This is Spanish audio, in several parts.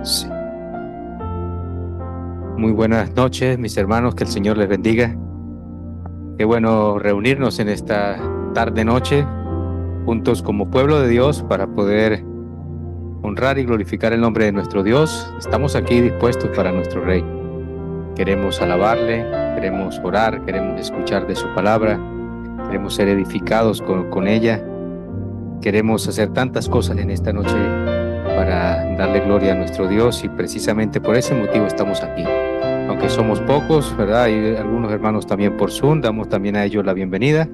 Sí. Muy buenas noches, mis hermanos, que el Señor les bendiga. Qué bueno reunirnos en esta tarde-noche, juntos como pueblo de Dios, para poder honrar y glorificar el nombre de nuestro Dios. Estamos aquí dispuestos para nuestro Rey. Queremos alabarle, queremos orar, queremos escuchar de su palabra, queremos ser edificados con ella. Queremos hacer tantas cosas en esta noche para darle gloria a nuestro Dios, y precisamente por ese motivo estamos aquí. Aunque somos pocos, ¿verdad? Hay algunos hermanos también por Zoom, damos también a ellos la bienvenida,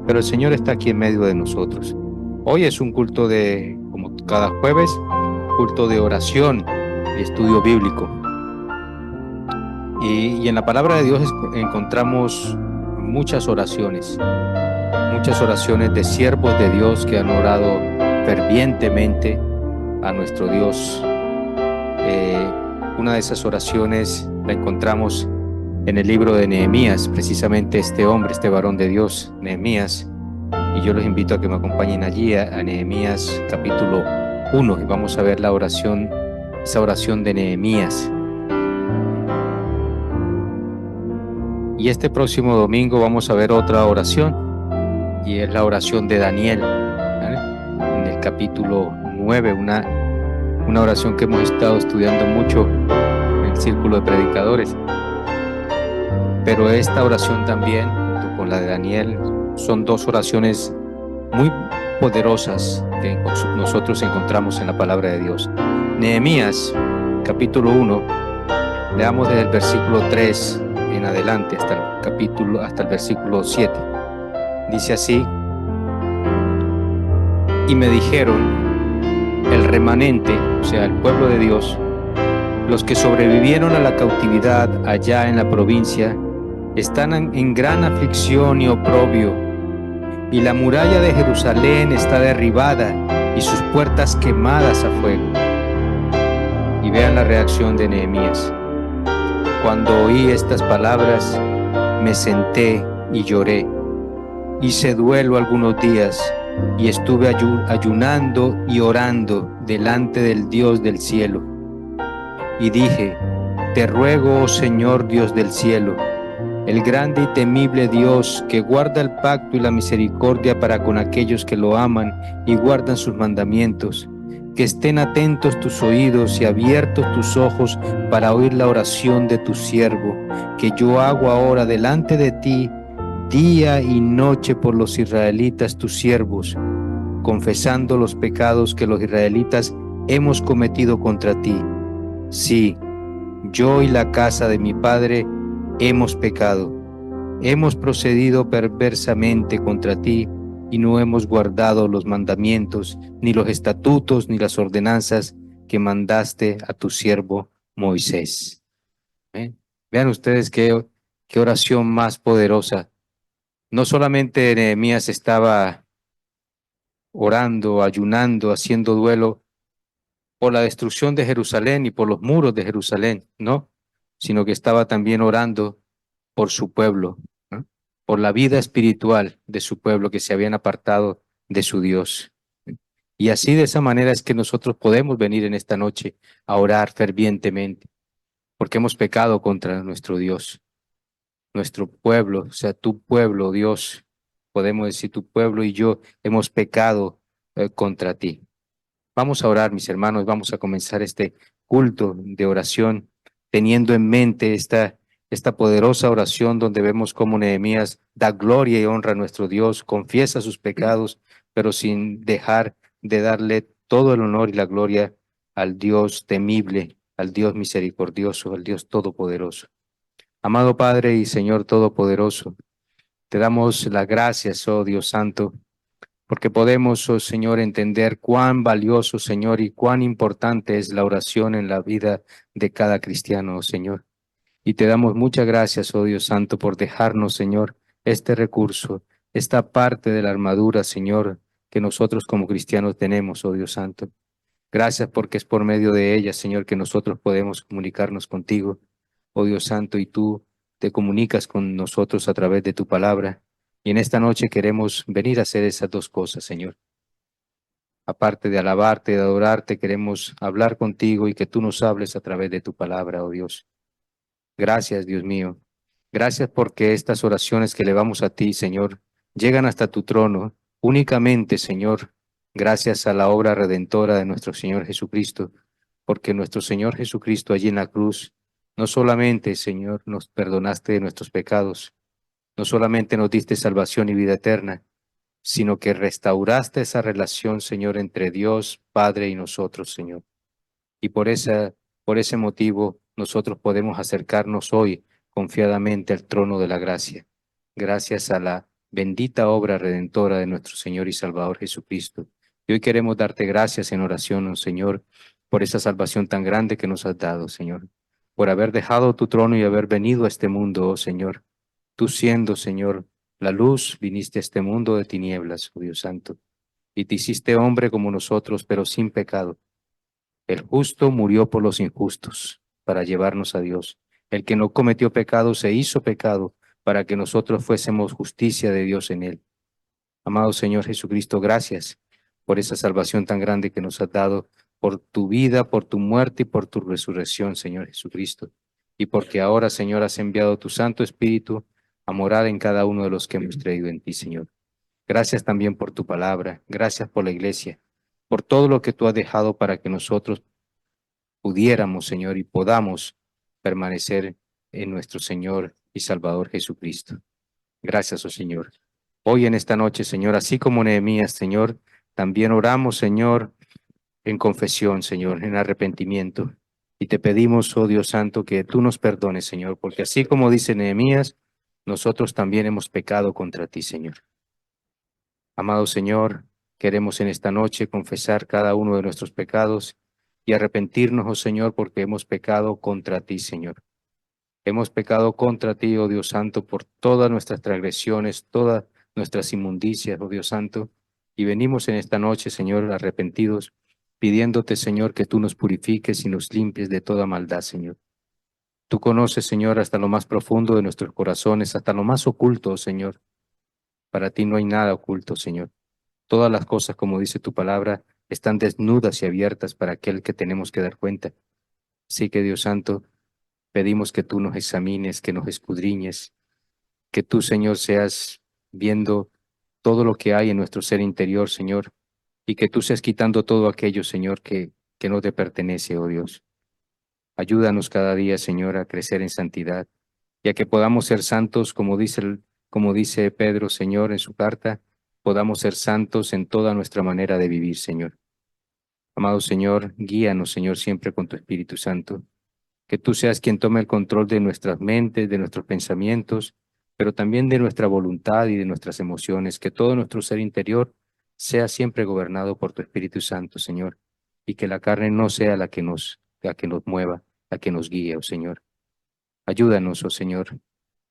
pero el Señor está aquí en medio de nosotros. Hoy es un culto como cada jueves, culto de oración y estudio bíblico. Y en la palabra de Dios encontramos muchas oraciones de siervos de Dios que han orado fervientemente a nuestro Dios. Una de esas oraciones la encontramos en el libro de Nehemías, precisamente este hombre, este varón de Dios, Nehemías, y yo los invito a que me acompañen allí a Nehemías capítulo 1, y vamos a ver esa oración de Nehemías. Y este próximo domingo vamos a ver otra oración, y es la oración de Daniel, ¿vale? En el capítulo 9, una oración que hemos estado estudiando mucho en el círculo de predicadores. Pero esta oración también, junto con la de Daniel, son dos oraciones muy poderosas que nosotros encontramos en la palabra de Dios. Nehemías, capítulo 1, leamos desde el versículo 3 en adelante hasta el versículo 7. Dice así: y me dijeron, el remanente, o sea, el pueblo de Dios, los que sobrevivieron a la cautividad allá en la provincia, están en gran aflicción y oprobio, y la muralla de Jerusalén está derribada y sus puertas quemadas a fuego. Y vean la reacción de Nehemías. Cuando oí estas palabras, me senté y lloré. Hice duelo algunos días y estuve ayunando y orando delante del Dios del cielo. Y dije, te ruego, oh Señor Dios del cielo, el grande y temible Dios que guarda el pacto y la misericordia para con aquellos que lo aman y guardan sus mandamientos, que estén atentos tus oídos y abiertos tus ojos para oír la oración de tu siervo, que yo hago ahora delante de ti día y noche por los israelitas tus siervos, confesando los pecados que los israelitas hemos cometido contra ti. Sí, yo y la casa de mi padre hemos pecado, hemos procedido perversamente contra ti y no hemos guardado los mandamientos, ni los estatutos, ni las ordenanzas que mandaste a tu siervo Moisés. Vean ustedes qué oración más poderosa. No solamente Nehemías estaba orando, ayunando, haciendo duelo por la destrucción de Jerusalén y por los muros de Jerusalén, no, sino que estaba también orando por su pueblo, ¿no? Por la vida espiritual de su pueblo que se habían apartado de su Dios. Y así, de esa manera, es que nosotros podemos venir en esta noche a orar fervientemente, porque hemos pecado contra nuestro Dios, nuestro pueblo, o sea, tu pueblo, Dios, podemos decir tu pueblo y yo hemos pecado contra ti. Vamos a orar, mis hermanos, vamos a comenzar este culto de oración teniendo en mente esta poderosa oración donde vemos cómo Nehemías da gloria y honra a nuestro Dios, confiesa sus pecados, pero sin dejar de darle todo el honor y la gloria al Dios temible, al Dios misericordioso, al Dios todopoderoso. Amado Padre y Señor todopoderoso, te damos las gracias, oh Dios santo, porque podemos, oh Señor, entender cuán valioso, Señor, y cuán importante es la oración en la vida de cada cristiano, oh Señor. Y te damos muchas gracias, oh Dios Santo, por dejarnos, Señor, este recurso, esta parte de la armadura, Señor, que nosotros como cristianos tenemos, oh Dios Santo. Gracias porque es por medio de ella, Señor, que nosotros podemos comunicarnos contigo, oh Dios Santo, y tú te comunicas con nosotros a través de tu palabra. Y en esta noche queremos venir a hacer esas dos cosas, Señor. Aparte de alabarte, de adorarte, queremos hablar contigo y que tú nos hables a través de tu palabra, oh Dios. Gracias, Dios mío. Gracias porque estas oraciones que elevamos a ti, Señor, llegan hasta tu trono únicamente, Señor, gracias a la obra redentora de nuestro Señor Jesucristo, porque nuestro Señor Jesucristo allí en la cruz, no solamente, Señor, nos perdonaste de nuestros pecados, no solamente nos diste salvación y vida eterna, sino que restauraste esa relación, Señor, entre Dios, Padre y nosotros, Señor. Y por ese motivo, nosotros podemos acercarnos hoy confiadamente al trono de la gracia, gracias a la bendita obra redentora de nuestro Señor y Salvador Jesucristo. Y hoy queremos darte gracias en oración, oh Señor, por esa salvación tan grande que nos has dado, Señor, por haber dejado tu trono y haber venido a este mundo, oh Señor. Tú siendo, Señor, la luz, viniste a este mundo de tinieblas, oh Dios Santo, y te hiciste hombre como nosotros, pero sin pecado. El justo murió por los injustos, para llevarnos a Dios. El que no cometió pecado se hizo pecado, para que nosotros fuésemos justicia de Dios en él. Amado Señor Jesucristo, gracias por esa salvación tan grande que nos has dado, por tu vida, por tu muerte y por tu resurrección, Señor Jesucristo. Y porque ahora, Señor, has enviado tu Santo Espíritu a morar en cada uno de los que hemos creído en ti, Señor. Gracias también por tu palabra, gracias por la iglesia, por todo lo que tú has dejado para que nosotros pudiéramos, Señor, y podamos permanecer en nuestro Señor y Salvador Jesucristo. Gracias, oh Señor. Hoy en esta noche, Señor, así como Nehemías, Señor, también oramos, Señor, en confesión, Señor, en arrepentimiento. Y te pedimos, oh Dios Santo, que tú nos perdones, Señor, porque así como dice Nehemías, nosotros también hemos pecado contra ti, Señor. Amado Señor, queremos en esta noche confesar cada uno de nuestros pecados y arrepentirnos, oh Señor, porque hemos pecado contra ti, Señor. Hemos pecado contra ti, oh Dios Santo, por todas nuestras transgresiones, todas nuestras inmundicias, oh Dios Santo, y venimos en esta noche, Señor, arrepentidos, pidiéndote, Señor, que tú nos purifiques y nos limpies de toda maldad, Señor. Tú conoces, Señor, hasta lo más profundo de nuestros corazones, hasta lo más oculto, oh Señor. Para ti no hay nada oculto, Señor. Todas las cosas, como dice tu palabra, están desnudas y abiertas para aquel que tenemos que dar cuenta. Así que, Dios Santo, pedimos que tú nos examines, que nos escudriñes, que tú, Señor, seas viendo todo lo que hay en nuestro ser interior, Señor, y que tú seas quitando todo aquello, Señor, que no te pertenece, oh Dios. Ayúdanos cada día, Señor, a crecer en santidad, y a que podamos ser santos, como dice Pedro, Señor, en su carta, podamos ser santos en toda nuestra manera de vivir, Señor. Amado Señor, guíanos, Señor, siempre con tu Espíritu Santo. Que tú seas quien tome el control de nuestras mentes, de nuestros pensamientos, pero también de nuestra voluntad y de nuestras emociones. Que todo nuestro ser interior sea siempre gobernado por tu Espíritu Santo, Señor. Y que la carne no sea la que nos mueva, la que nos guíe, oh Señor. Ayúdanos, oh Señor,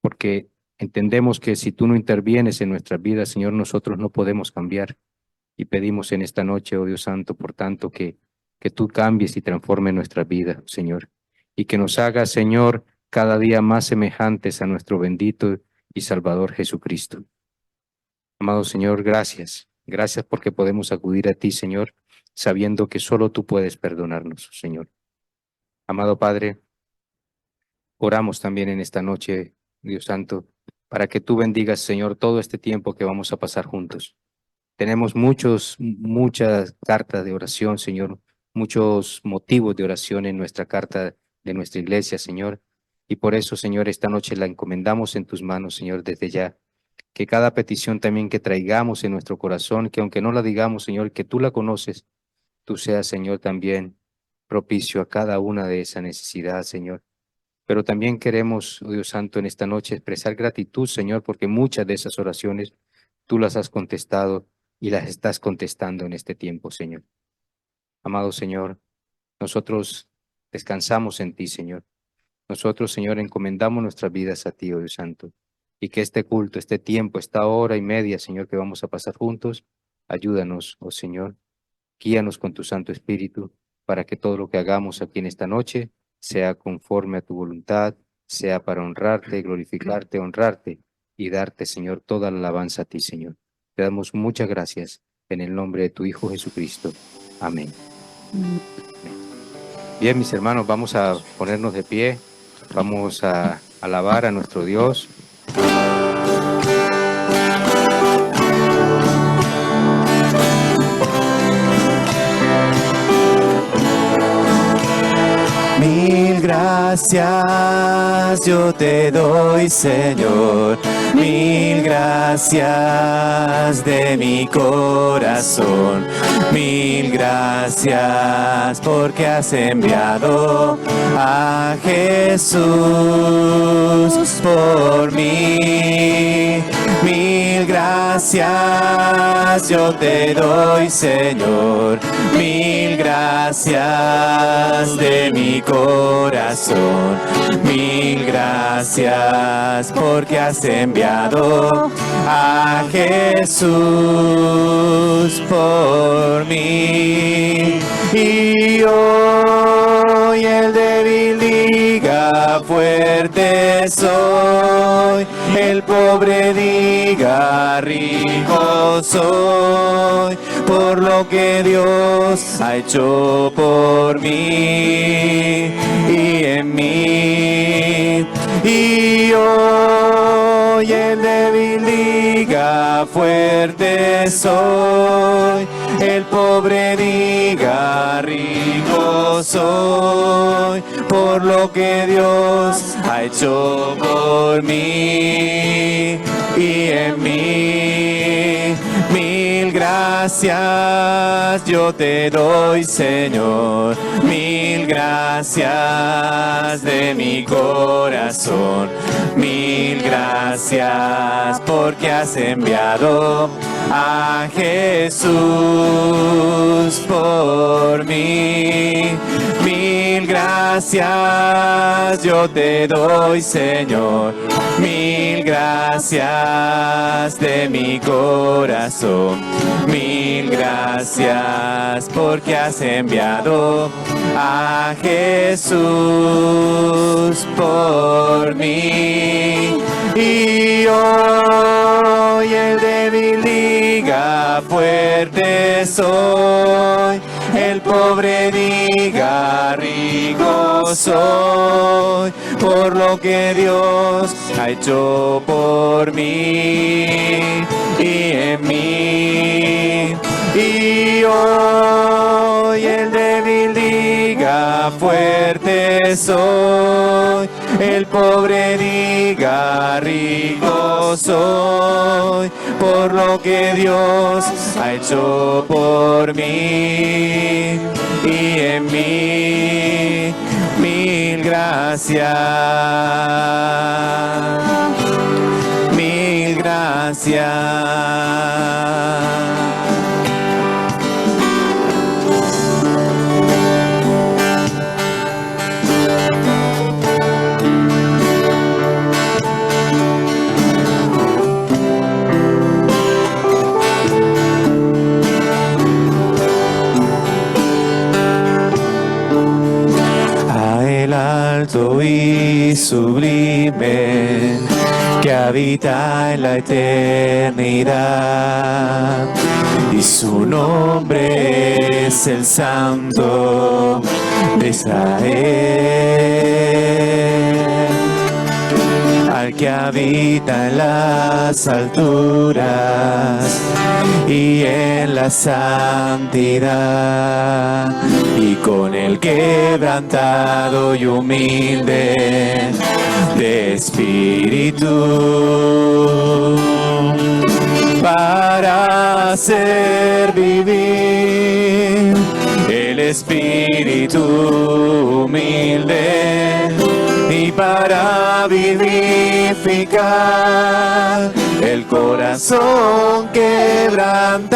porque entendemos que si tú no intervienes en nuestras vidas, Señor, nosotros no podemos cambiar. Y pedimos en esta noche, oh Dios Santo, por tanto, que tú cambies y transformes nuestra vida, Señor, y que nos hagas, Señor, cada día más semejantes a nuestro bendito y Salvador Jesucristo. Amado Señor, gracias. Gracias porque podemos acudir a ti, Señor, sabiendo que solo tú puedes perdonarnos, Señor. Amado Padre, oramos también en esta noche, Dios Santo, para que tú bendigas, Señor, todo este tiempo que vamos a pasar juntos. Tenemos muchas cartas de oración, Señor, muchos motivos de oración en nuestra carta de nuestra iglesia, Señor. Y por eso, Señor, esta noche la encomendamos en tus manos, Señor, desde ya. Que cada petición también que traigamos en nuestro corazón, que aunque no la digamos, Señor, que tú la conoces, tú seas, Señor, también propicio a cada una de esa necesidad, Señor. Pero también queremos, oh Dios Santo, en esta noche expresar gratitud, Señor, porque muchas de esas oraciones tú las has contestado y las estás contestando en este tiempo, Señor. Amado Señor, nosotros descansamos en ti, Señor. Nosotros, Señor, encomendamos nuestras vidas a ti, oh Dios Santo. Y que este culto, este tiempo, esta hora y media, Señor, que vamos a pasar juntos, ayúdanos, oh Señor. Guíanos con tu Santo Espíritu para que todo lo que hagamos aquí en esta noche sea conforme a tu voluntad, sea para honrarte, glorificarte, honrarte y darte, Señor, toda la alabanza a ti, Señor. Te damos muchas gracias en el nombre de tu Hijo Jesucristo. Amén. Bien, mis hermanos, vamos a ponernos de pie, vamos a alabar a nuestro Dios. Mil gracias yo te doy, Señor, mil gracias de mi corazón, mil gracias porque has enviado a Jesús por mí. Mil gracias yo te doy, Señor, mil gracias de mi corazón, mil gracias porque has enviado a Jesús por mí. Y hoy el débil diga fuerte soy, el pobre diga rico soy, por lo que Dios ha hecho por mí y en mí. Y hoy el débil diga fuerte soy, el pobre diga rico soy, por lo que Dios ha hecho por mí y en mí. Mil gracias yo te doy, Señor, mil gracias de mi corazón, mil gracias porque has enviado a Jesús por mí. Mil gracias yo te doy, Señor, mil gracias de mi corazón, mil gracias porque has enviado a Jesús por mí. Y hoy el débil diga fuerte soy, el pobre diga rico soy, por lo que Dios ha hecho por mí y en mí. Y hoy el débil diga fuerte soy, el pobre diga rico soy, por lo que Dios ha hecho por mí y en mí. Mil gracias, mil gracias. Alto y sublime que habita en la eternidad, y su nombre es el Santo de Israel, al que habita en las alturas y en la santidad, y con el quebrantado y humilde de espíritu, para hacer vivir el espíritu humilde y para vivificar el corazón quebrantado.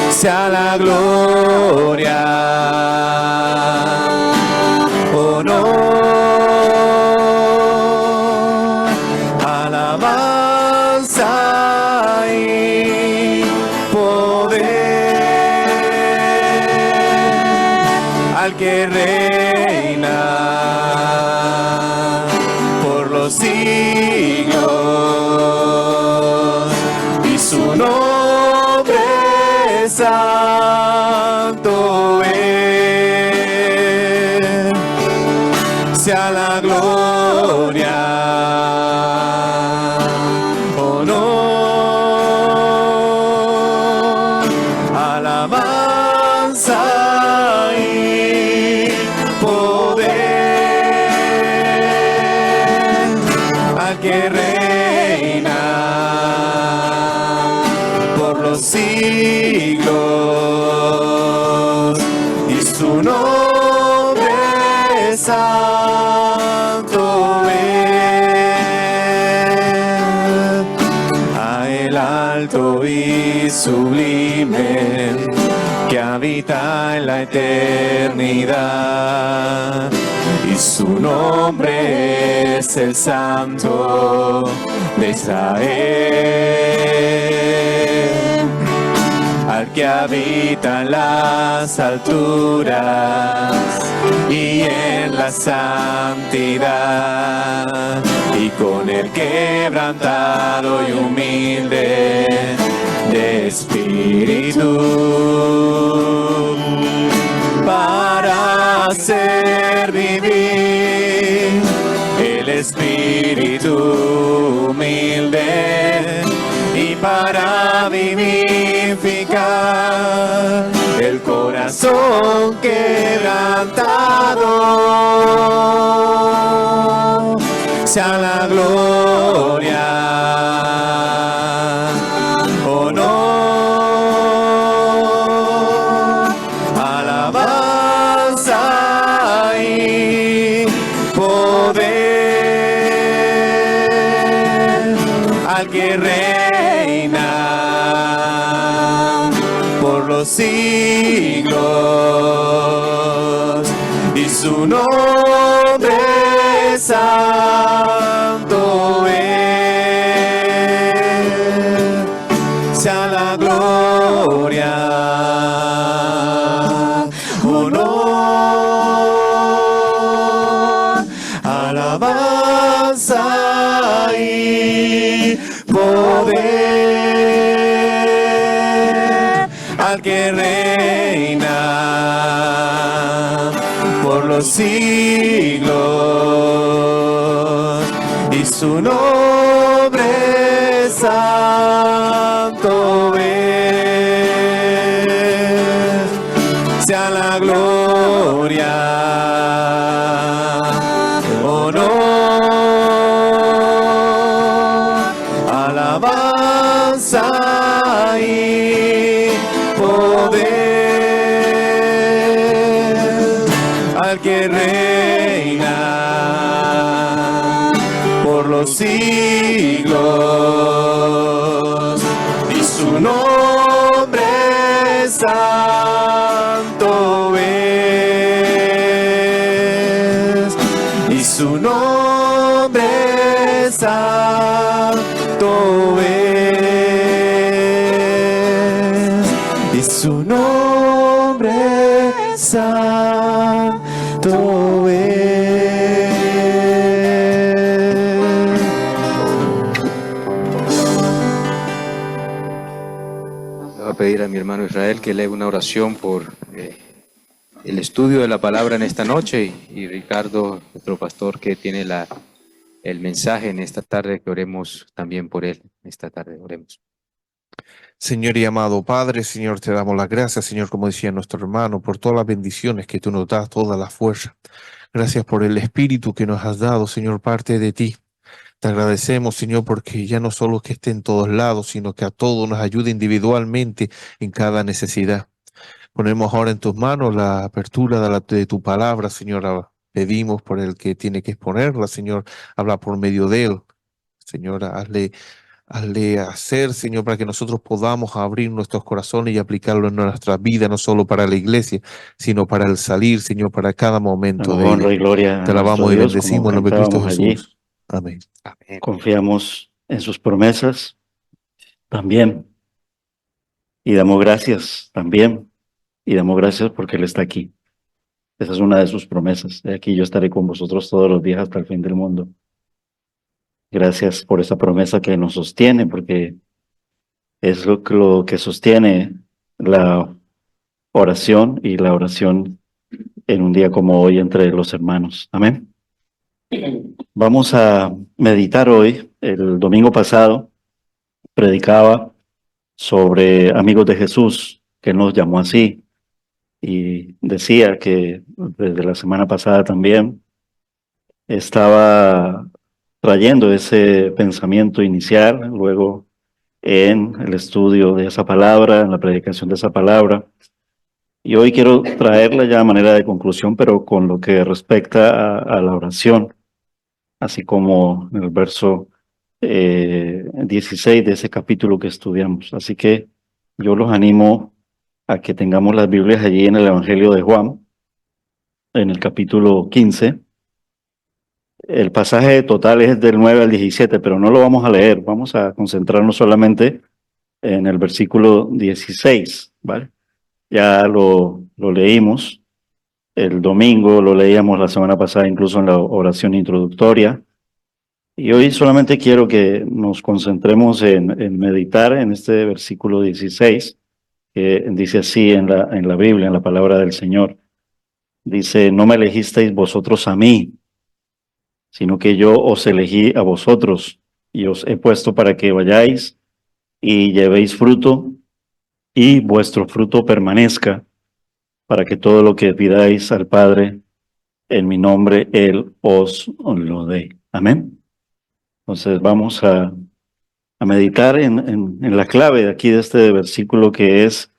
Sea la gloria, honor, alabanza y poder al que reina por los siglos. santo es, sea la gloria, honor, alabanza y poder al que reina por los siglos y su nombre es santo es, a el alto y sublime que habita en la eternidad, y su nombre es el Santo de Israel, al que habita en las alturas y en la santidad, y con el quebrantado y humilde de espíritu, para hacer vivir el espíritu humilde y para vivificar el corazón quebrantado, sea la gloria, honor, alabanza y poder al que reina por los siglos, y su nombre es santo es, sea la gloria, honor, alabanza y poder al que reina por los siglos, y su nombre es santo es, sea la gloria, honor, alabanza y poder al que reina por los siglos, y su nombre es santo es, y su nombre es santo es, y su nombre es santo es. Le voy a pedir a mi hermano Israel que lea una oración por el estudio de la palabra en esta noche, y Ricardo, nuestro pastor, que tiene el mensaje en esta tarde, que oremos también por él esta tarde. Oremos. Señor y amado Padre, Señor, te damos las gracias, Señor, como decía nuestro hermano, por todas las bendiciones que tú nos das, toda la fuerza. Gracias por el Espíritu que nos has dado, Señor, parte de ti. Te agradecemos, Señor, porque ya no solo que esté en todos lados, sino que a todos nos ayude individualmente en cada necesidad. Ponemos ahora en tus manos la apertura de tu palabra, Señor. Pedimos por el que tiene que exponerla, Señor. Habla por medio de él. Señor, hazle hacer, Señor, para que nosotros podamos abrir nuestros corazones y aplicarlo en nuestra vida, no solo para la iglesia, sino para el salir, Señor, para cada momento de Honra ella. y gloria Te a alabamos nuestro y Dios, bendecimos como en nombre de Cristo cantábamos allí. Jesús. Amén. Amén. Confiamos en sus promesas también. Y damos gracias también. Y damos gracias porque Él está aquí. Esa es una de sus promesas. De aquí yo estaré con vosotros todos los días hasta el fin del mundo. Gracias por esa promesa que nos sostiene, porque es lo que sostiene la oración y la oración en un día como hoy entre los hermanos. Amén. Vamos a meditar hoy. El domingo pasado predicaba sobre amigos de Jesús, que nos llamó así, y decía que desde la semana pasada también estaba trayendo ese pensamiento inicial, luego en el estudio de esa palabra, en la predicación de esa palabra. Y hoy quiero traerla ya a manera de conclusión, pero con lo que respecta a la oración, así como en el verso 16 de ese capítulo que estudiamos. Así que yo los animo a que tengamos las Biblias allí en el Evangelio de Juan, en el capítulo 15. El pasaje total es del 9 al 17, pero no lo vamos a leer. Vamos a concentrarnos solamente en el versículo 16, ¿vale? Ya lo leímos el domingo, lo leíamos la semana pasada, incluso en la oración introductoria. Y hoy solamente quiero que nos concentremos en meditar en este versículo 16, que dice así en la Biblia, en la palabra del Señor. Dice, no me elegisteis vosotros a mí, sino que yo os elegí a vosotros y os he puesto para que vayáis y llevéis fruto y vuestro fruto permanezca, para que todo lo que pidáis al Padre en mi nombre, Él os lo dé. Amén. Entonces vamos a meditar en la clave de aquí de este versículo, que es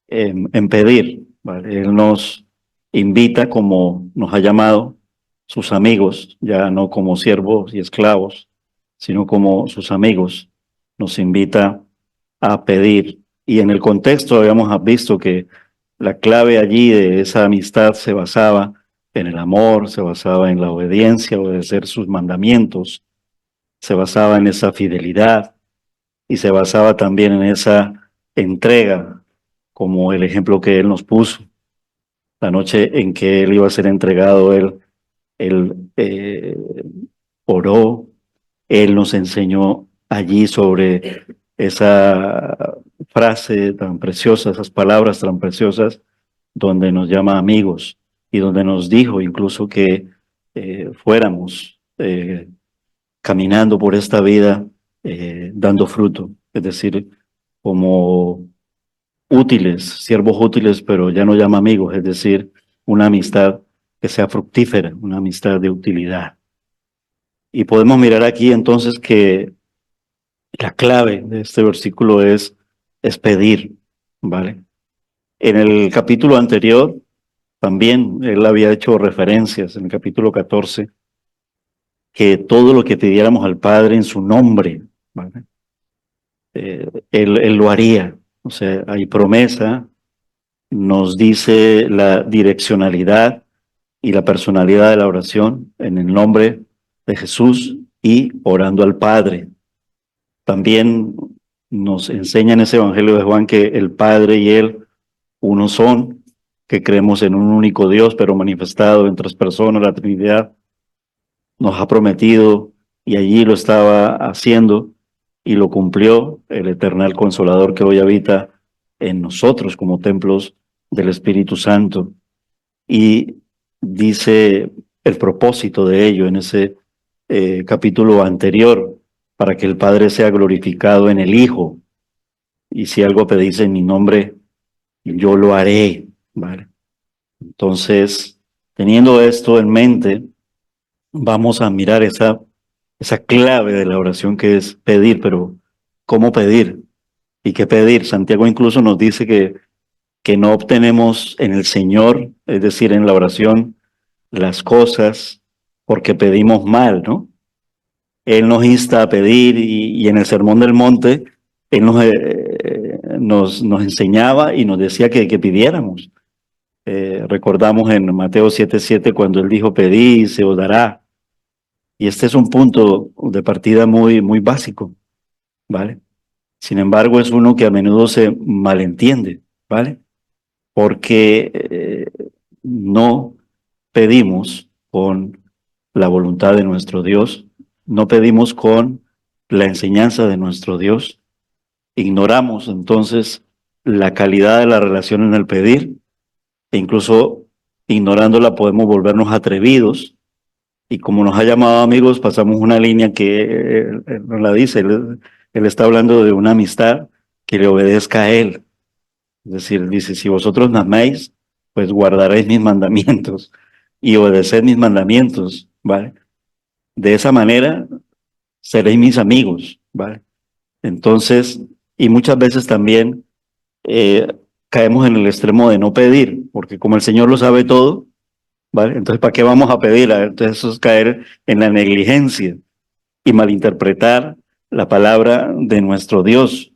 en pedir, ¿vale? Él nos invita, como nos ha llamado sus amigos, ya no como siervos y esclavos, sino como sus amigos, nos invita a pedir. Y en el contexto habíamos visto que la clave allí de esa amistad se basaba en el amor, se basaba en la obediencia, obedecer sus mandamientos, se basaba en esa fidelidad y se basaba también en esa entrega, como el ejemplo que él nos puso. La noche en que él iba a ser entregado, él oró, él nos enseñó allí sobre esa frase tan preciosa, esas palabras tan preciosas, donde nos llama amigos y donde nos dijo incluso que fuéramos caminando por esta vida dando fruto, es decir, como útiles, siervos útiles, pero ya no llama amigos, es decir, una amistad que sea fructífera, una amistad de utilidad. Y podemos mirar aquí entonces que la clave de este versículo es pedir, ¿vale? En el capítulo anterior también él había hecho referencias, en el capítulo 14, que todo lo que pidiéramos al Padre en su nombre, ¿vale? Él lo haría. O sea, hay promesa, nos dice la direccionalidad y la personalidad de la oración en el nombre de Jesús y orando al Padre. También nos enseña en ese Evangelio de Juan que el Padre y Él uno son, que creemos en un único Dios, pero manifestado en tres personas, la Trinidad. Nos ha prometido, y allí lo estaba haciendo, y lo cumplió, el eternal Consolador que hoy habita en nosotros como templos del Espíritu Santo. Y dice el propósito de ello en ese capítulo anterior, para que el Padre sea glorificado en el Hijo. Y si algo pedís en mi nombre, yo lo haré, ¿vale? Entonces, teniendo esto en mente, vamos a mirar esa clave de la oración, que es pedir. Pero ¿cómo pedir? ¿Y qué pedir? Santiago incluso nos dice que no obtenemos en el Señor, es decir, en la oración, las cosas porque pedimos mal, ¿no? Él nos insta a pedir y en el Sermón del Monte Él nos enseñaba y nos decía que pidiéramos. Recordamos en Mateo 7:7 cuando Él dijo, pedid y se os dará. Y este es un punto de partida muy, muy básico, ¿vale? Sin embargo, es uno que a menudo se malentiende, ¿vale? Porque no pedimos con la voluntad de nuestro Dios, no pedimos con la enseñanza de nuestro Dios. Ignoramos entonces la calidad de la relación en el pedir, e incluso ignorándola podemos volvernos atrevidos, y como nos ha llamado amigos, pasamos una línea que él no la dice, él está hablando de una amistad que le obedezca a él. Es decir, dice, si vosotros me amáis, pues guardaréis mis mandamientos y obedeced mis mandamientos, ¿vale? De esa manera seréis mis amigos, ¿vale? Entonces, y muchas veces también caemos en el extremo de no pedir, porque como el Señor lo sabe todo, ¿vale? Entonces, ¿para qué vamos a pedir? Entonces, eso es caer en la negligencia y malinterpretar la palabra de nuestro Dios.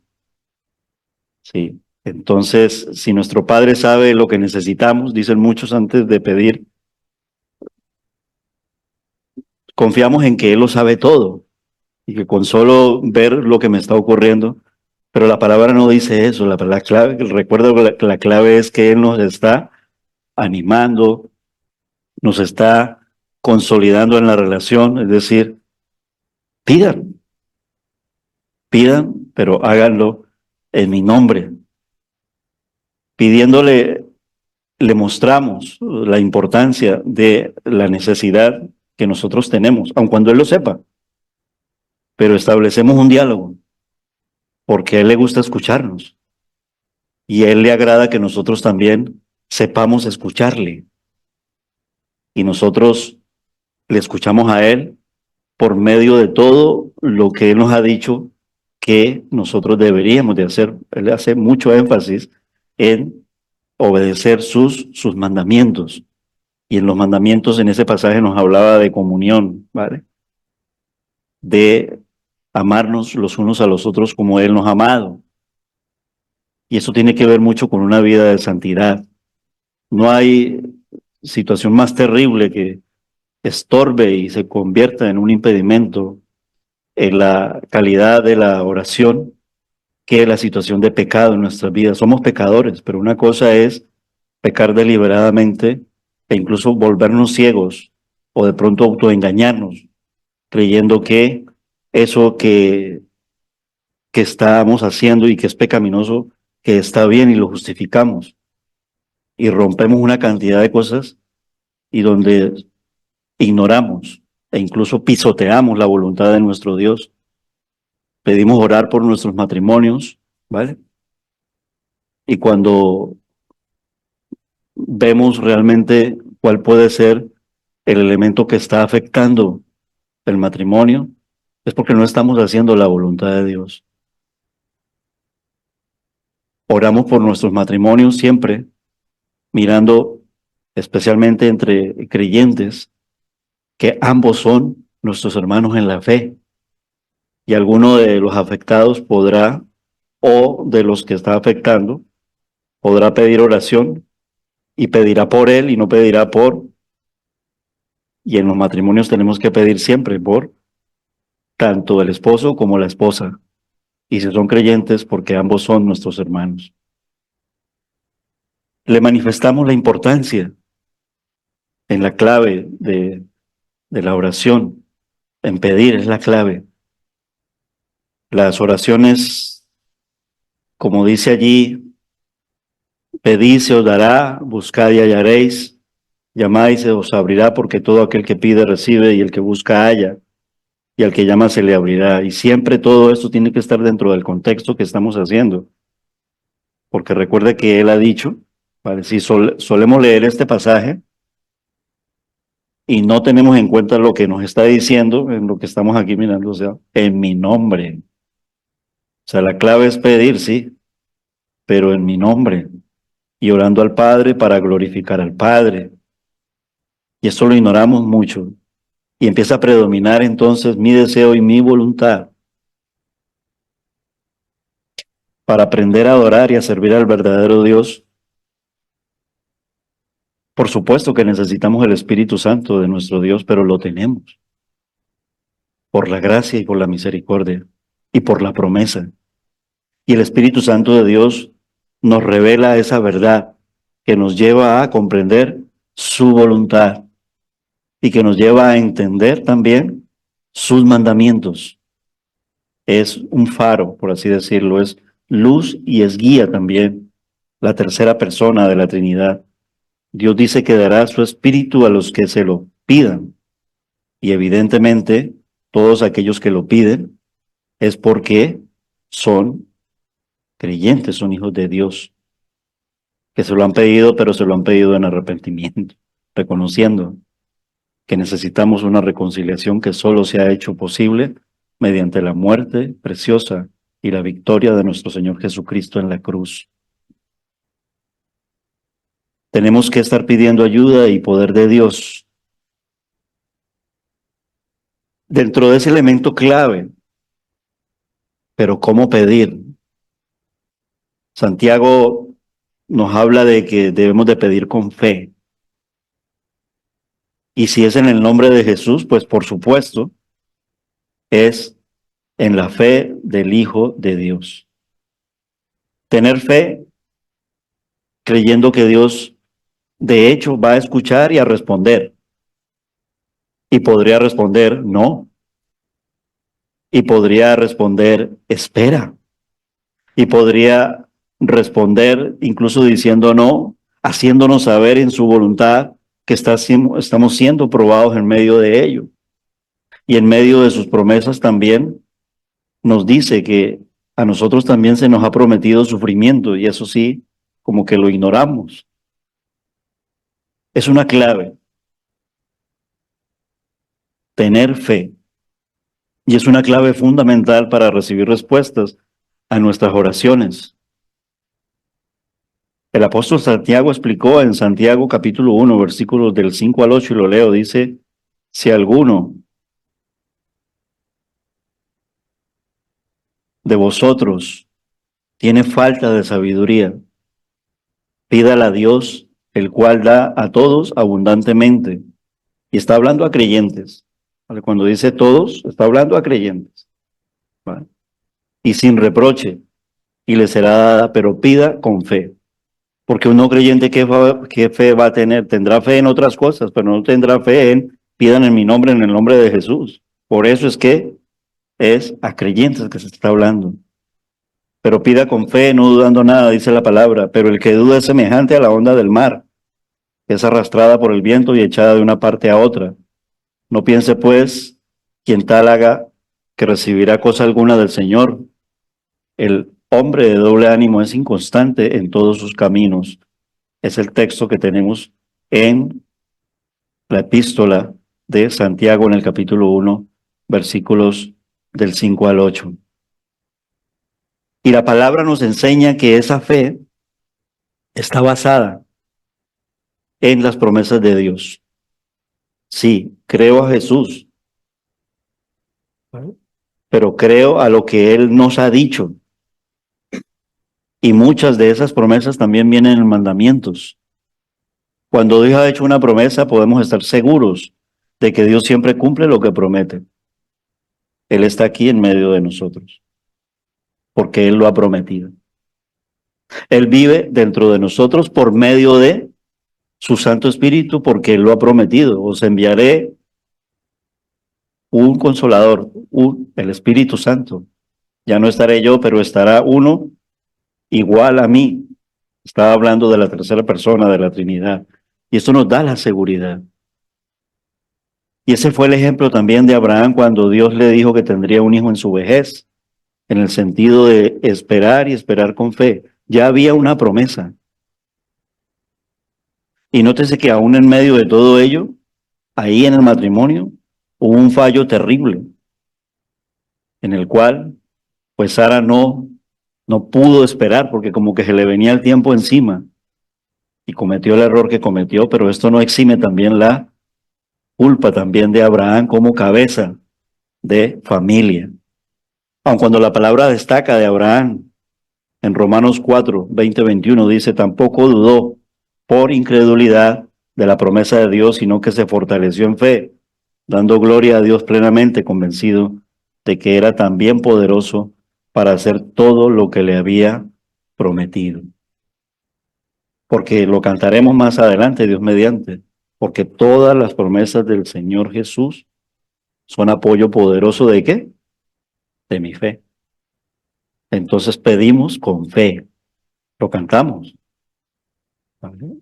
Sí. Entonces, si nuestro Padre sabe lo que necesitamos, dicen muchos antes de pedir, confiamos en que Él lo sabe todo y que con solo ver lo que me está ocurriendo, pero la palabra no dice eso. La clave, recuerdo que la clave es que Él nos está animando, nos está consolidando en la relación, es decir, pidan, pidan, pero háganlo en mi nombre. Pidiéndole, le mostramos la importancia de la necesidad que nosotros tenemos, aun cuando Él lo sepa, pero establecemos un diálogo, porque a Él le gusta escucharnos y a Él le agrada que nosotros también sepamos escucharle, y nosotros le escuchamos a Él por medio de todo lo que Él nos ha dicho que nosotros deberíamos de hacer. Él hace mucho énfasis en obedecer sus mandamientos. Y en los mandamientos, en ese pasaje nos hablaba de comunión, ¿vale? De amarnos los unos a los otros como Él nos ha amado. Y eso tiene que ver mucho con una vida de santidad. No hay situación más terrible que estorbe y se convierta en un impedimento en la calidad de la oración que la situación de pecado en nuestras vidas. Somos pecadores, pero una cosa es pecar deliberadamente e incluso volvernos ciegos o de pronto autoengañarnos, creyendo que eso que estamos haciendo y que es pecaminoso, que está bien y lo justificamos. Y rompemos una cantidad de cosas y donde ignoramos e incluso pisoteamos la voluntad de nuestro Dios. Pedimos orar por nuestros matrimonios, ¿vale? Y cuando vemos realmente cuál puede ser el elemento que está afectando el matrimonio, es porque no estamos haciendo la voluntad de Dios. Oramos por nuestros matrimonios siempre, mirando especialmente entre creyentes, que ambos son nuestros hermanos en la fe. Y alguno de los afectados podrá, o de los que está afectando, podrá pedir oración y pedirá por él y no pedirá por. Y en los matrimonios tenemos que pedir siempre por tanto el esposo como la esposa. Y si son creyentes, porque ambos son nuestros hermanos. Le manifestamos la importancia en la clave de la oración, en pedir es la clave. Las oraciones, como dice allí, pedid se os dará, buscad y hallaréis, llamad y se os abrirá, porque todo aquel que pide recibe y el que busca halla, y al que llama se le abrirá. Y siempre todo esto tiene que estar dentro del contexto que estamos haciendo, porque recuerde que Él ha dicho, ¿vale? Si solemos leer este pasaje y no tenemos en cuenta lo que nos está diciendo en lo que estamos aquí mirando, o sea, en mi nombre. O sea, la clave es pedir, sí, pero en mi nombre, y orando al Padre para glorificar al Padre. Y esto lo ignoramos mucho. Y empieza a predominar entonces mi deseo y mi voluntad para aprender a adorar y a servir al verdadero Dios. Por supuesto que necesitamos el Espíritu Santo de nuestro Dios, pero lo tenemos por la gracia y por la misericordia y por la promesa. Y el Espíritu Santo de Dios nos revela esa verdad que nos lleva a comprender su voluntad y que nos lleva a entender también sus mandamientos. Es un faro, por así decirlo, es luz y es guía también, la tercera persona de la Trinidad. Dios dice que dará su espíritu a los que se lo pidan. Y evidentemente, todos aquellos que lo piden es porque son creyentes, son hijos de Dios, que se lo han pedido, pero se lo han pedido en arrepentimiento, reconociendo que necesitamos una reconciliación que solo se ha hecho posible mediante la muerte preciosa y la victoria de nuestro Señor Jesucristo en la cruz. Tenemos que estar pidiendo ayuda y poder de Dios. Dentro de ese elemento clave, pero ¿cómo pedir? Santiago nos habla de que debemos de pedir con fe. Y si es en el nombre de Jesús, pues por supuesto, es en la fe del Hijo de Dios. Tener fe creyendo que Dios de hecho va a escuchar y a responder. Y podría responder no. Y podría responder espera. Y podría responder incluso diciendo no, haciéndonos saber en su voluntad que estamos siendo probados en medio de ello. Y en medio de sus promesas también nos dice que a nosotros también se nos ha prometido sufrimiento y eso sí, como que lo ignoramos. Es una clave. Tener fe. Y es una clave fundamental para recibir respuestas a nuestras oraciones. El apóstol Santiago explicó en Santiago capítulo 1, versículos del 5 al 8, y lo leo, dice, si alguno de vosotros tiene falta de sabiduría, pídala a Dios, el cual da a todos abundantemente. Y está hablando a creyentes. Cuando dice todos, está hablando a creyentes. ¿Vale? Y sin reproche, y le será dada, pero pida con fe. Porque un no creyente, ¿qué fe va a tener? Tendrá fe en otras cosas, pero no tendrá fe en pidan en mi nombre, en el nombre de Jesús. Por eso es que es a creyentes que se está hablando. Pero pida con fe, no dudando nada, dice la palabra. Pero el que duda es semejante a la onda del mar, que es arrastrada por el viento y echada de una parte a otra. No piense, pues, quien tal haga que recibirá cosa alguna del Señor. El hombre de doble ánimo es inconstante en todos sus caminos. Es el texto que tenemos en la epístola de Santiago en el capítulo 1, versículos del 5 al 8. Y la palabra nos enseña que esa fe está basada en las promesas de Dios. Sí, creo a Jesús, pero creo a lo que Él nos ha dicho. Y muchas de esas promesas también vienen en mandamientos. Cuando Dios ha hecho una promesa, podemos estar seguros de que Dios siempre cumple lo que promete. Él está aquí en medio de nosotros, porque Él lo ha prometido. Él vive dentro de nosotros por medio de su Santo Espíritu, porque Él lo ha prometido. Os enviaré un consolador, el Espíritu Santo. Ya no estaré yo, pero estará uno igual a mí. Estaba hablando de la tercera persona de la Trinidad. Y esto nos da la seguridad. Y ese fue el ejemplo también de Abraham cuando Dios le dijo que tendría un hijo en su vejez, en el sentido de esperar y esperar con fe. Ya había una promesa. Y nótese que aún en medio de todo ello, ahí en el matrimonio, hubo un fallo terrible, en el cual, pues Sara no pudo esperar, porque como que se le venía el tiempo encima, y cometió el error que cometió, pero esto no exime también la culpa también de Abraham como cabeza de familia. Aun cuando la palabra destaca de Abraham, en Romanos 4, 20, 21, dice, tampoco dudó por incredulidad de la promesa de Dios, sino que se fortaleció en fe, dando gloria a Dios plenamente, convencido de que era también poderoso para hacer todo lo que le había prometido. Porque lo cantaremos más adelante, Dios mediante, porque todas las promesas del Señor Jesús son apoyo poderoso ¿de qué? De mi fe. Entonces pedimos con fe, lo cantamos, ¿vale?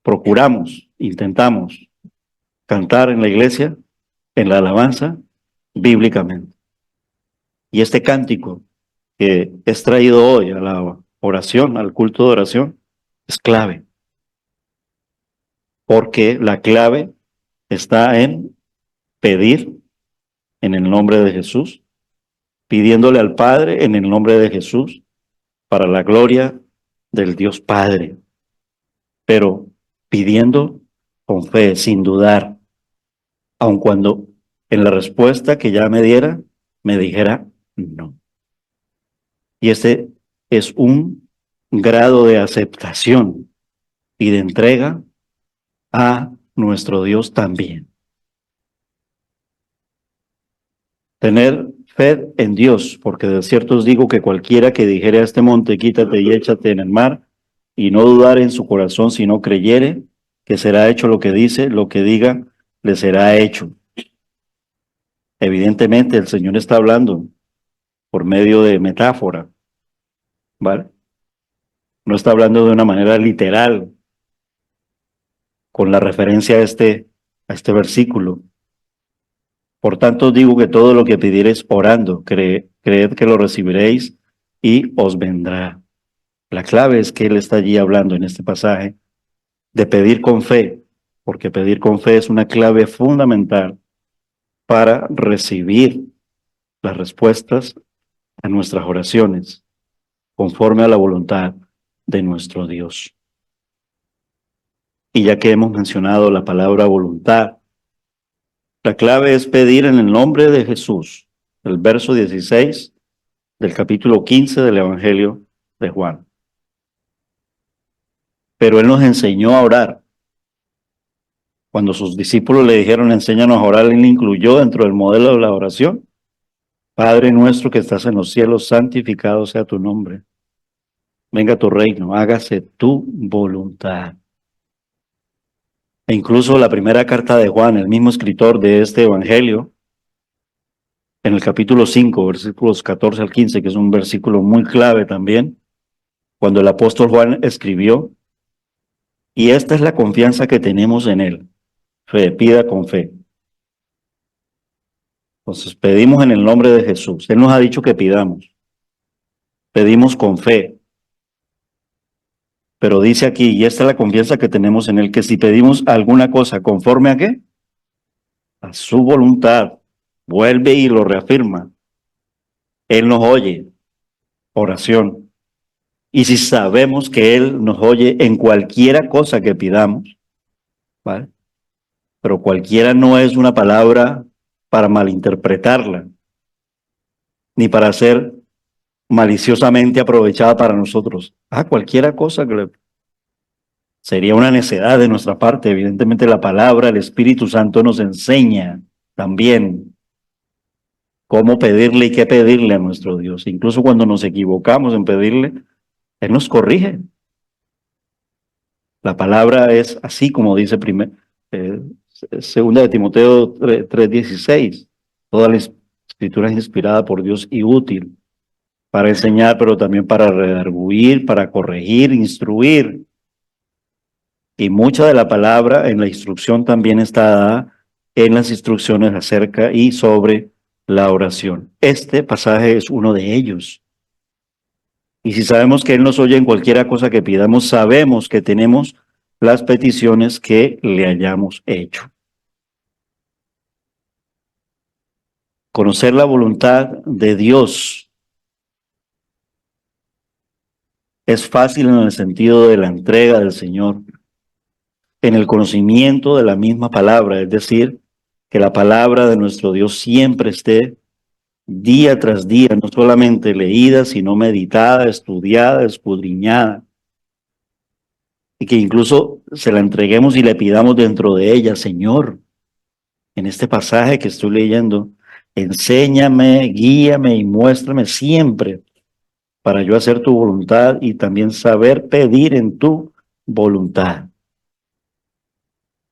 Procuramos, intentamos cantar en la iglesia, en la alabanza, bíblicamente. Y este cántico que es traído hoy a la oración, al culto de oración, es clave, porque la clave está en pedir en el nombre de Jesús, pidiéndole al Padre en el nombre de Jesús, para la gloria del Dios Padre, pero pidiendo con fe, sin dudar, aun cuando en la respuesta que ya me diera, me dijera no. Y este es un grado de aceptación y de entrega a nuestro Dios también. Tener fe en Dios, porque de cierto os digo que cualquiera que dijere a este monte, quítate y échate en el mar, y no dudar en su corazón, sino creyere que será hecho lo que dice, lo que diga, le será hecho. Evidentemente el Señor está hablando por medio de metáfora, ¿vale? No está hablando de una manera literal, con la referencia a este versículo. Por tanto, os digo que todo lo que pidiereis orando, creed que lo recibiréis y os vendrá. La clave es que Él está allí hablando en este pasaje de pedir con fe, porque pedir con fe es una clave fundamental para recibir las respuestas a nuestras oraciones, conforme a la voluntad de nuestro Dios. Y ya que hemos mencionado la palabra voluntad, la clave es pedir en el nombre de Jesús. El verso 16 del capítulo 15 del Evangelio de Juan. Pero Él nos enseñó a orar. Cuando sus discípulos le dijeron, enséñanos a orar, Él incluyó dentro del modelo de la oración: Padre nuestro que estás en los cielos, santificado sea tu nombre. Venga tu reino, hágase tu voluntad. E incluso la primera carta de Juan, el mismo escritor de este evangelio, en el capítulo 5, versículos 14 al 15, que es un versículo muy clave también, cuando el apóstol Juan escribió, y esta es la confianza que tenemos en él, fe, pida con fe. Entonces pedimos en el nombre de Jesús. Él nos ha dicho que pidamos. Pedimos con fe. Pero dice aquí, y esta es la confianza que tenemos en él, que si pedimos alguna cosa conforme a qué, a su voluntad, vuelve y lo reafirma. Él nos oye, oración. Y si sabemos que Él nos oye en cualquiera cosa que pidamos, ¿vale? Pero cualquiera no es una palabra para malinterpretarla, ni para ser maliciosamente aprovechada para nosotros. Cualquiera cosa que sería una necedad de nuestra parte. Evidentemente la palabra, el Espíritu Santo nos enseña también cómo pedirle y qué pedirle a nuestro Dios. Incluso cuando nos equivocamos en pedirle, Él nos corrige. La palabra es así como dice segunda de Timoteo 3:16. Toda la escritura es inspirada por Dios y útil para enseñar, pero también para redarguir, para corregir, instruir. Y mucha de la palabra en la instrucción también está dada en las instrucciones acerca y sobre la oración. Este pasaje es uno de ellos. Y si sabemos que Él nos oye en cualquiera cosa que pidamos, sabemos que tenemos las peticiones que le hayamos hecho. Conocer la voluntad de Dios es fácil en el sentido de la entrega del Señor, en el conocimiento de la misma palabra, es decir, que la palabra de nuestro Dios siempre esté día tras día, no solamente leída, sino meditada, estudiada, escudriñada, y que incluso se la entreguemos y le pidamos dentro de ella: Señor, en este pasaje que estoy leyendo, enséñame, guíame y muéstrame siempre para yo hacer tu voluntad y también saber pedir en tu voluntad.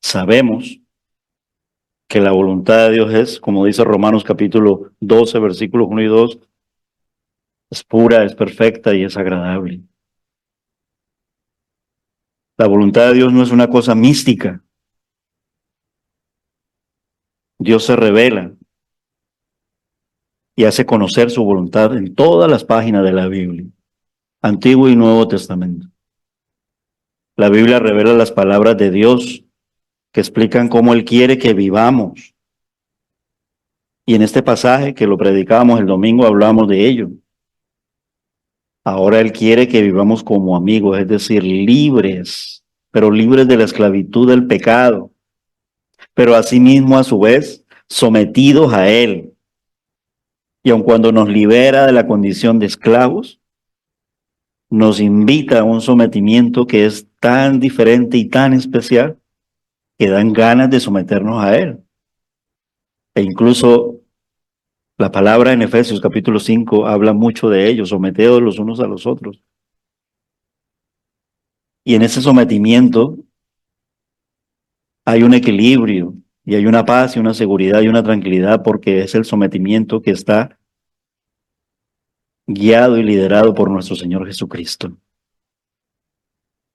Sabemos que la voluntad de Dios es, como dice Romanos capítulo 12, versículos 1 y 2, Es pura, es perfecta y es agradable. La voluntad de Dios no es una cosa mística. Dios se revela y hace conocer su voluntad en todas las páginas de la Biblia, Antiguo y Nuevo Testamento. La Biblia revela las palabras de Dios que explican cómo Él quiere que vivamos. Y en este pasaje que lo predicábamos el domingo hablamos de ello. Ahora Él quiere que vivamos como amigos, es decir, libres, pero libres de la esclavitud del pecado, pero asimismo a su vez sometidos a Él. Y aun cuando nos libera de la condición de esclavos, nos invita a un sometimiento que es tan diferente y tan especial que dan ganas de someternos a Él. E incluso la palabra en Efesios capítulo 5 habla mucho de ello, someteos los unos a los otros. Y en ese sometimiento hay un equilibrio y hay una paz y una seguridad y una tranquilidad porque es el sometimiento que está guiado y liderado por nuestro Señor Jesucristo.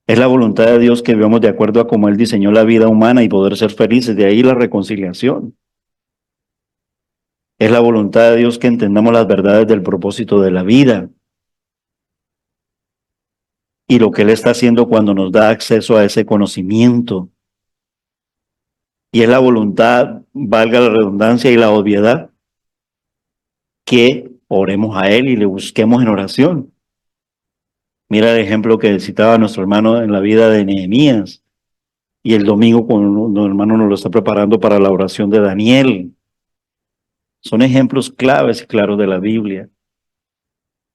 Es la voluntad de Dios que vivamos de acuerdo a cómo Él diseñó la vida humana y poder ser felices, de ahí la reconciliación. Es la voluntad de Dios que entendamos las verdades del propósito de la vida y lo que Él está haciendo cuando nos da acceso a ese conocimiento. Y es la voluntad, valga la redundancia y la obviedad, que oremos a Él y le busquemos en oración. Mira el ejemplo que citaba nuestro hermano en la vida de Nehemías. Y el domingo cuando nuestro hermano nos lo está preparando para la oración de Daniel. Son ejemplos claves y claros de la Biblia.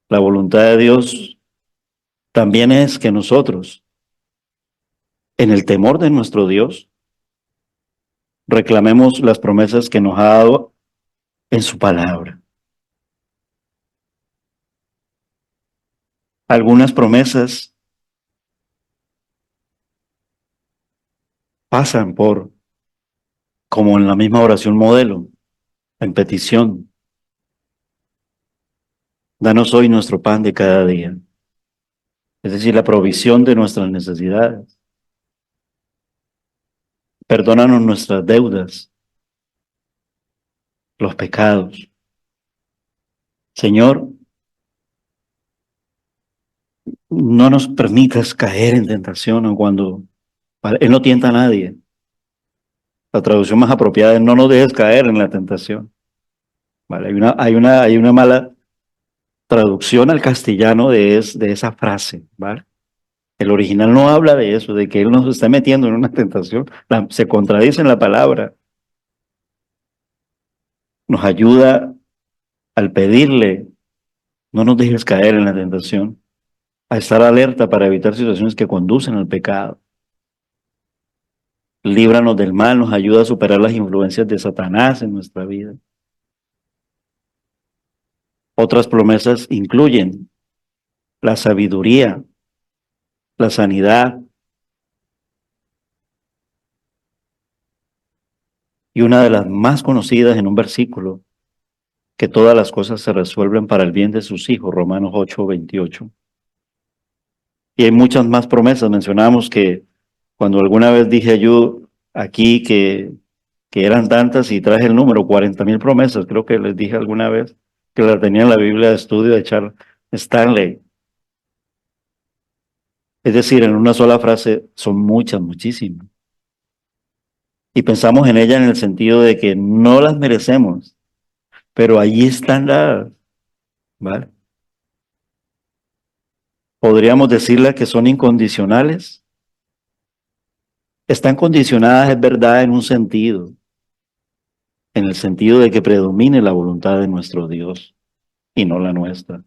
La voluntad de Dios también es que nosotros, en el temor de nuestro Dios, reclamemos las promesas que nos ha dado en su palabra. Algunas promesas pasan por, como en la misma oración modelo, en petición. Danos hoy nuestro pan de cada día. Es decir, la provisión de nuestras necesidades. Perdónanos nuestras deudas, los pecados. Señor, no nos permitas caer en tentación o cuando Él no tienta a nadie. La traducción más apropiada es no nos dejes caer en la tentación. ¿Vale? Hay una mala traducción al castellano de esa frase, ¿vale? El original no habla de eso, de que Él nos esté metiendo en una tentación. Se contradice en la palabra. Nos ayuda al pedirle, no nos dejes caer en la tentación, a estar alerta para evitar situaciones que conducen al pecado. Líbranos del mal, nos ayuda a superar las influencias de Satanás en nuestra vida. Otras promesas incluyen la sabiduría, la sanidad, y una de las más conocidas en un versículo, que todas las cosas se resuelven para el bien de sus hijos, Romanos 8:28. Y hay muchas más promesas. Mencionamos que cuando alguna vez dije yo aquí que eran tantas y traje el número, 40,000 promesas, creo que les dije alguna vez que la tenía en la Biblia de estudio de Charles Stanley. Es decir, en una sola frase son muchas, muchísimas. Y pensamos en ella en el sentido de que no las merecemos, pero allí están dadas, ¿vale? Podríamos decirle que son incondicionales. Están condicionadas, es verdad, en un sentido, en el sentido de que predomine la voluntad de nuestro Dios y no la nuestra.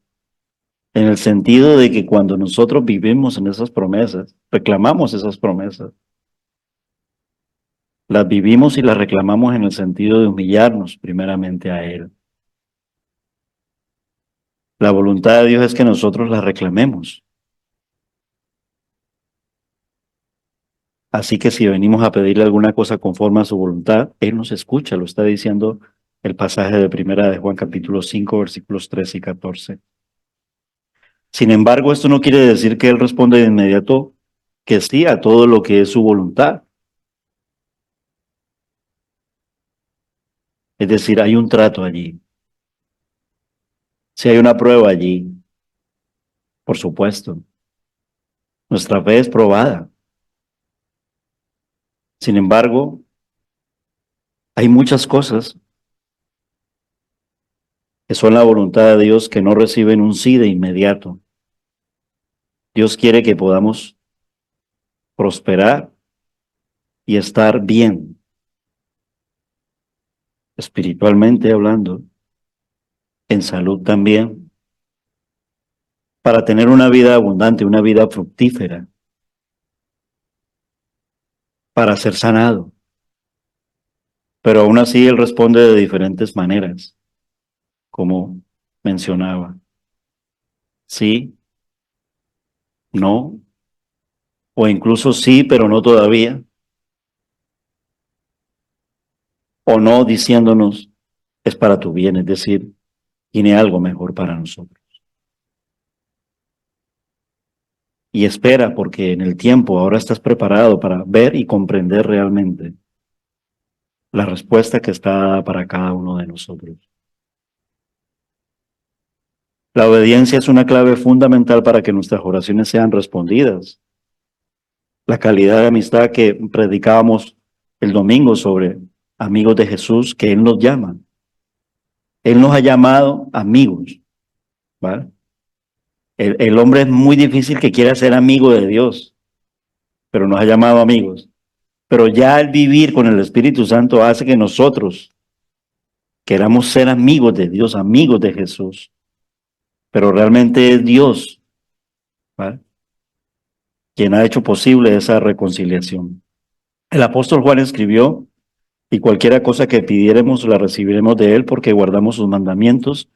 En el sentido de que cuando nosotros vivimos en esas promesas, reclamamos esas promesas, las vivimos y las reclamamos en el sentido de humillarnos primeramente a Él. La voluntad de Dios es que nosotros las reclamemos. Así que si venimos a pedirle alguna cosa conforme a su voluntad, Él nos escucha, lo está diciendo el pasaje de primera de Juan capítulo 5, versículos 13 y 14. Sin embargo, esto no quiere decir que Él responde de inmediato que sí a todo lo que es su voluntad. Es decir, hay un trato allí. Si hay una prueba allí, por supuesto, nuestra fe es probada. Sin embargo, hay muchas cosas que son la voluntad de Dios que no reciben un sí de inmediato. Dios quiere que podamos prosperar y estar bien, espiritualmente hablando, en salud también, para tener una vida abundante, una vida fructífera, para ser sanado. Pero aún así Él responde de diferentes maneras, como mencionaba. Sí, no, o incluso sí, pero no todavía, o no diciéndonos es para tu bien, es decir, tiene algo mejor para nosotros. Y espera, porque en el tiempo ahora estás preparado para ver y comprender realmente la respuesta que está dada para cada uno de nosotros. La obediencia es una clave fundamental para que nuestras oraciones sean respondidas. La calidad de amistad que predicábamos el domingo sobre amigos de Jesús, que Él nos llama. Él nos ha llamado amigos, ¿vale? El hombre es muy difícil que quiera ser amigo de Dios, pero nos ha llamado amigos. Pero ya el vivir con el Espíritu Santo hace que nosotros queramos ser amigos de Dios, amigos de Jesús. Pero realmente es Dios, ¿vale?, quien ha hecho posible esa reconciliación. El apóstol Juan escribió, y cualquiera cosa que pidiéremos la recibiremos de Él porque guardamos sus mandamientos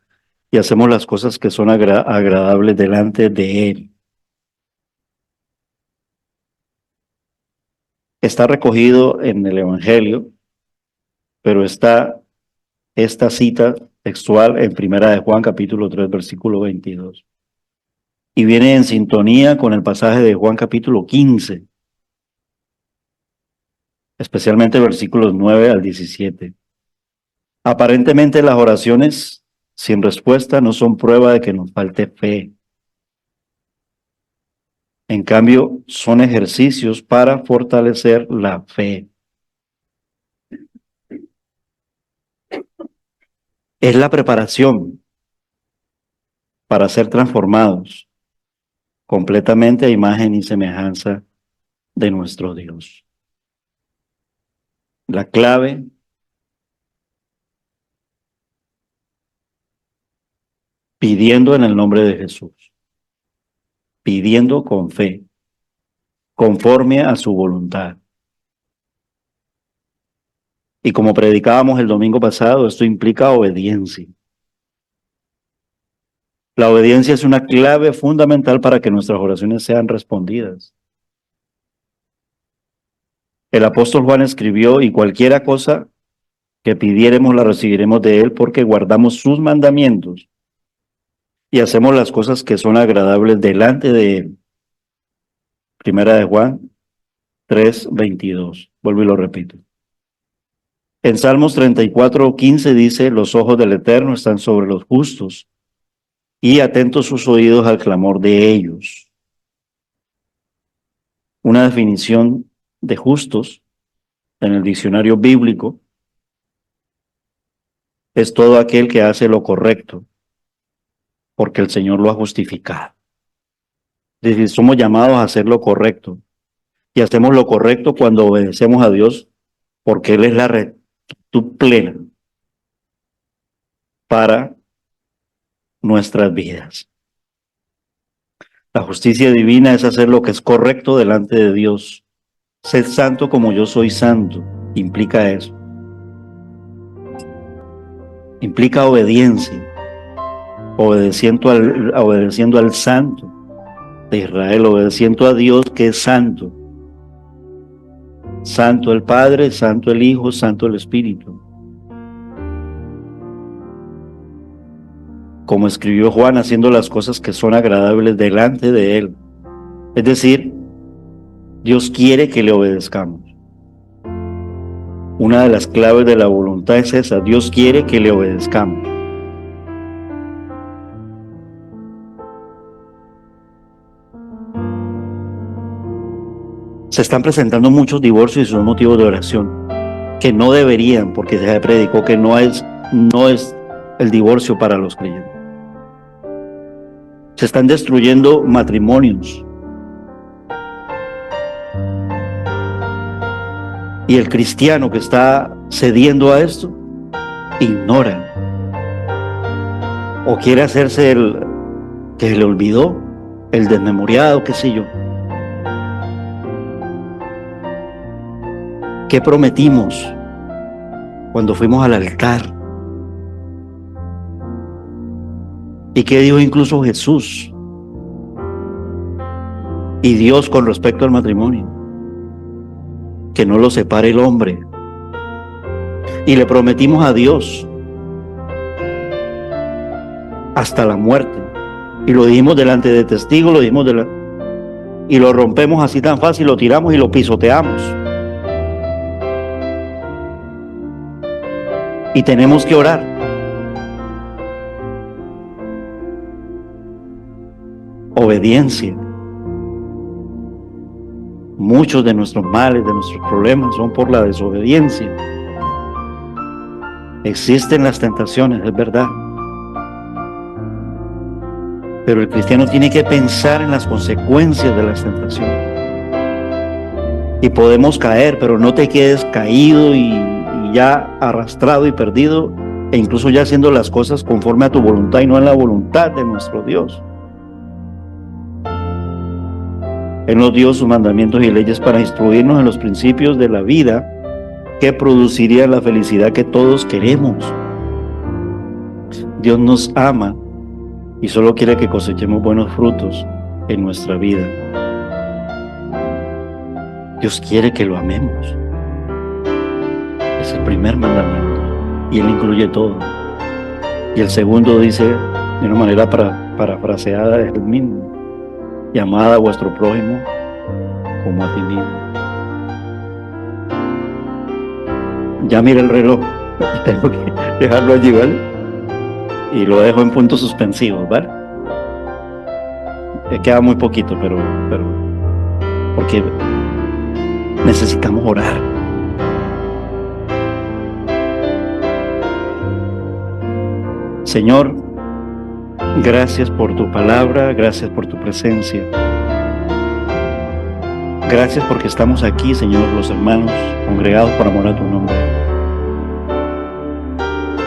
y hacemos las cosas que son agradables delante de Él. Está recogido en el Evangelio, pero está esta cita textual en Primera de Juan, capítulo 3, versículo 22. Y viene en sintonía con el pasaje de Juan, capítulo 15, especialmente versículos 9 al 17. Aparentemente las oraciones sin respuesta no son prueba de que nos falte fe. En cambio, son ejercicios para fortalecer la fe. Es la preparación para ser transformados completamente a imagen y semejanza de nuestro Dios. La clave pidiendo en el nombre de Jesús, pidiendo con fe, conforme a su voluntad. Y como predicábamos el domingo pasado, esto implica obediencia. La obediencia es una clave fundamental para que nuestras oraciones sean respondidas. El apóstol Juan escribió, y cualquiera cosa que pidiéremos la recibiremos de Él porque guardamos sus mandamientos y hacemos las cosas que son agradables delante de Él. Primera de Juan 3:22. Vuelvo y lo repito. En Salmos 34:15 dice, los ojos del Eterno están sobre los justos y atentos sus oídos al clamor de ellos. Una definición de justos en el diccionario bíblico es todo aquel que hace lo correcto, porque el Señor lo ha justificado. Es decir, somos llamados a hacer lo correcto, y hacemos lo correcto cuando obedecemos a Dios, porque Él es la rectitud plena para nuestras vidas. La justicia divina es hacer lo que es correcto delante de Dios. Sed santo como yo soy santo. Implica eso. Implica obediencia. Obedeciendo al santo de Israel, obedeciendo a Dios que es santo. Santo el Padre, santo el Hijo, santo el Espíritu. como escribió Juan, haciendo las cosas que son agradables delante de Él. Es decir, Dios quiere que le obedezcamos. Una de las claves de la voluntad es esa: Dios quiere que le obedezcamos. Se están presentando muchos divorcios y son motivos de oración, que no deberían, porque se predicó que no es el divorcio para los creyentes. Se están destruyendo matrimonios. Y el cristiano que está cediendo a esto, ignora. O quiere hacerse el que le olvidó, el desmemoriado, qué sé yo. ¿Qué prometimos cuando fuimos al altar? ¿Y qué dijo incluso Jesús y Dios con respecto al matrimonio? Que no lo separe el hombre. Y le prometimos a Dios hasta la muerte. Y lo dijimos delante de testigos, lo dijimos y lo rompemos así tan fácil, lo tiramos y lo pisoteamos. Y tenemos que orar. Obediencia. Muchos de nuestros males, de nuestros problemas son por la desobediencia. Existen las tentaciones, es verdad. Pero el cristiano tiene que pensar en las consecuencias de las tentaciones. Y podemos caer, pero no te quedes caído y ya arrastrado y perdido, e incluso ya haciendo las cosas conforme a tu voluntad y no en la voluntad de nuestro Dios. Él nos dio sus mandamientos y leyes para instruirnos en los principios de la vida que produciría la felicidad que todos queremos. Dios nos ama y solo quiere que cosechemos buenos frutos en nuestra vida. Dios quiere que lo amemos. Es el primer mandamiento y Él incluye todo. Y el segundo dice de una manera parafraseada, es el mismo: y amad a vuestro prójimo como a ti mismo. Ya mira el reloj, tengo que dejarlo allí, ¿vale? Y lo dejo en puntos suspensivos, ¿vale? Queda muy poquito, pero porque necesitamos orar. Señor, gracias por tu palabra, gracias por tu presencia. Gracias porque estamos aquí, Señor, los hermanos congregados por amor a tu nombre.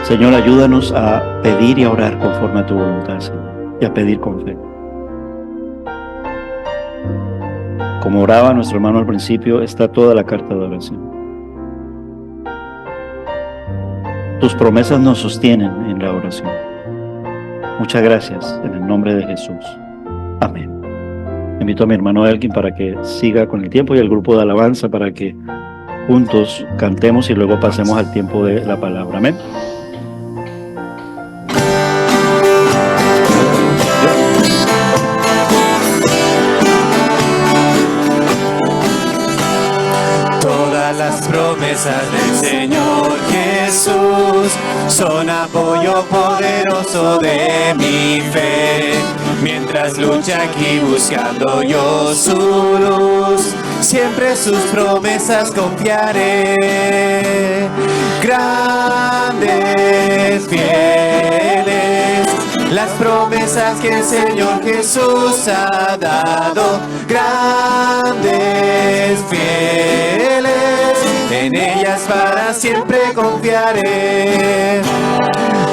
Señor, ayúdanos a pedir y a orar conforme a tu voluntad, Señor, y a pedir con fe. Como oraba nuestro hermano al principio, está toda la carta de oración. Tus promesas nos sostienen en la oración. Muchas gracias, en el nombre de Jesús. Amén. Invito a mi hermano Elkin para que siga con el tiempo y al grupo de alabanza para que juntos cantemos y luego pasemos al tiempo de la palabra. Amén. Todas las promesas del Señor Jesús son apoyo poderoso de mi fe. Mientras lucha aquí buscando yo su luz, siempre sus promesas confiaré. Grandes, fieles, las promesas que el Señor Jesús ha dado. Grandes, fieles, en ellas para siempre confiaré.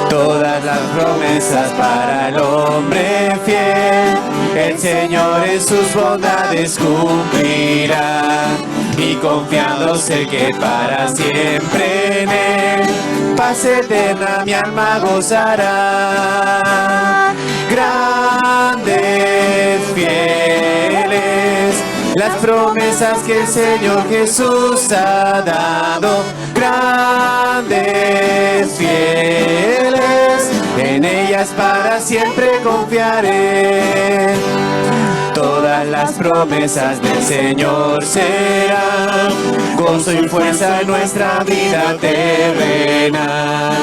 Todas las promesas para el hombre fiel, el Señor en sus bondades cumplirá. Y confiando sé que para siempre en Él, paz eterna mi alma gozará. Grandes, fieles, las promesas que el Señor Jesús ha dado. Grandes, fieles, en ellas para siempre confiaré. Todas las promesas del Señor serán gozo y fuerza en nuestra vida terrena.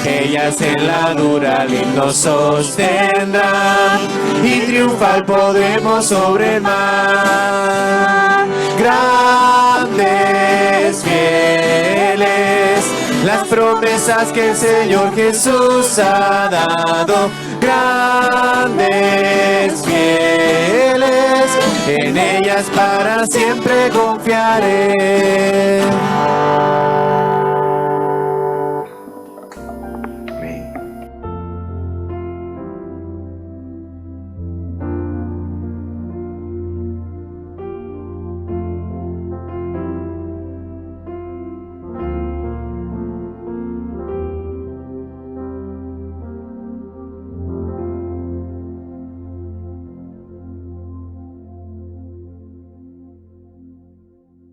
Ellas en la dura lid nos sostendrán y triunfar podremos sobre el mar. Grandes, fieles, las promesas que el Señor Jesús ha dado. Grandes, fieles, en ellas para siempre confiaré.